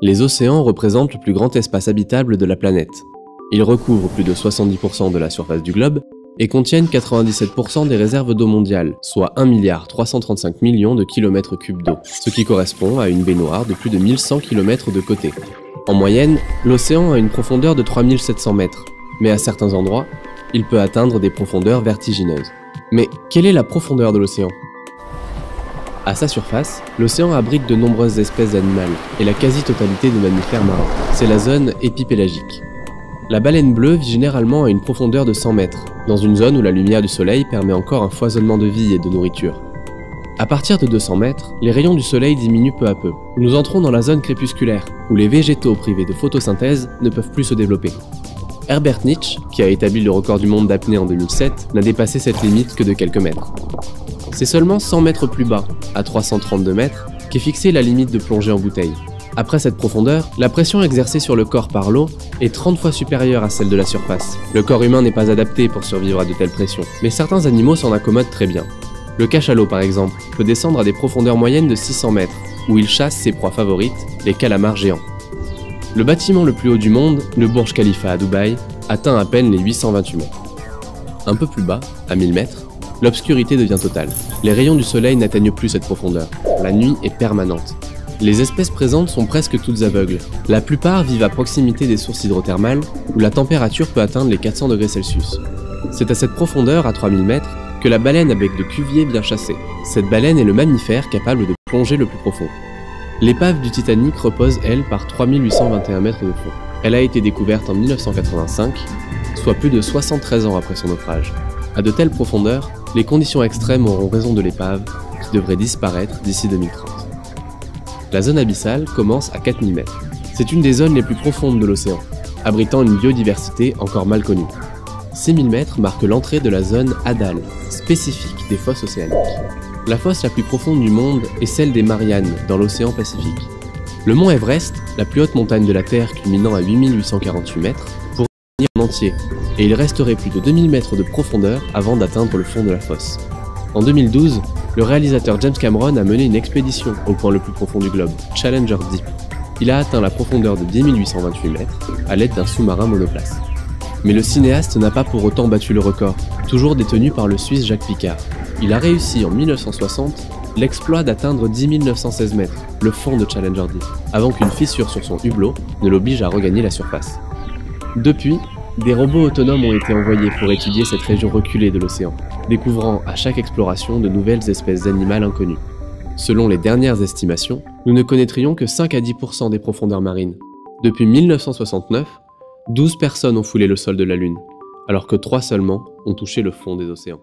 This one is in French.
Les océans représentent le plus grand espace habitable de la planète. Ils recouvrent plus de 70% de la surface du globe et contiennent 97% des réserves d'eau mondiale, soit 1,335 milliard de kilomètres cubes d'eau, ce qui correspond à une baignoire de plus de 1100 km de côté. En moyenne, l'océan a une profondeur de 3700 mètres, mais à certains endroits, il peut atteindre des profondeurs vertigineuses. Mais quelle est la profondeur de l'océan ? À sa surface, l'océan abrite de nombreuses espèces animales et la quasi-totalité des mammifères marins. C'est la zone épipélagique. La baleine bleue vit généralement à une profondeur de 100 mètres, dans une zone où la lumière du soleil permet encore un foisonnement de vie et de nourriture. À partir de 200 mètres, les rayons du soleil diminuent peu à peu. Nous entrons dans la zone crépusculaire, où les végétaux privés de photosynthèse ne peuvent plus se développer. Herbert Nitsch, qui a établi le record du monde d'apnée en 2007, n'a dépassé cette limite que de quelques mètres. C'est seulement 100 mètres plus bas, à 332 mètres, qu'est fixée la limite de plongée en bouteille. Après cette profondeur, la pression exercée sur le corps par l'eau est 30 fois supérieure à celle de la surface. Le corps humain n'est pas adapté pour survivre à de telles pressions, mais certains animaux s'en accommodent très bien. Le cachalot par exemple, peut descendre à des profondeurs moyennes de 600 mètres, où il chasse ses proies favorites, les calamars géants. Le bâtiment le plus haut du monde, le Burj Khalifa à Dubaï, atteint à peine les 828 mètres. Un peu plus bas, à 1000 mètres, l'obscurité devient totale. Les rayons du soleil n'atteignent plus cette profondeur. La nuit est permanente. Les espèces présentes sont presque toutes aveugles. La plupart vivent à proximité des sources hydrothermales, où la température peut atteindre les 400 degrés Celsius. C'est à cette profondeur, à 3000 mètres, que la baleine à bec de Cuvier vient chasser. Cette baleine est le mammifère capable de plonger le plus profond. L'épave du Titanic repose, elle, par 3821 mètres de fond. Elle a été découverte en 1985, soit plus de 73 ans après son naufrage. À de telles profondeurs, les conditions extrêmes auront raison de l'épave, qui devrait disparaître d'ici 2030. La zone abyssale commence à 4000 mètres. C'est une des zones les plus profondes de l'océan, abritant une biodiversité encore mal connue. 6000 mètres marquent l'entrée de la zone Hadal, spécifique des fosses océaniques. La fosse la plus profonde du monde est celle des Mariannes, dans l'océan Pacifique. Le mont Everest, la plus haute montagne de la Terre culminant à 8848 mètres, pourrait venir en entier, et il resterait plus de 2000 mètres de profondeur avant d'atteindre le fond de la fosse. En 2012, le réalisateur James Cameron a mené une expédition au point le plus profond du globe, Challenger Deep. Il a atteint la profondeur de 10 828 mètres à l'aide d'un sous-marin monoplace. Mais le cinéaste n'a pas pour autant battu le record, toujours détenu par le Suisse Jacques Piccard. Il a réussi en 1960 l'exploit d'atteindre 10 916 mètres, le fond de Challenger Deep, avant qu'une fissure sur son hublot ne l'oblige à regagner la surface. Depuis, des robots autonomes ont été envoyés pour étudier cette région reculée de l'océan, découvrant à chaque exploration de nouvelles espèces animales inconnues. Selon les dernières estimations, nous ne connaîtrions que 5 à 10% des profondeurs marines. Depuis 1969, 12 personnes ont foulé le sol de la Lune, alors que 3 seulement ont touché le fond des océans.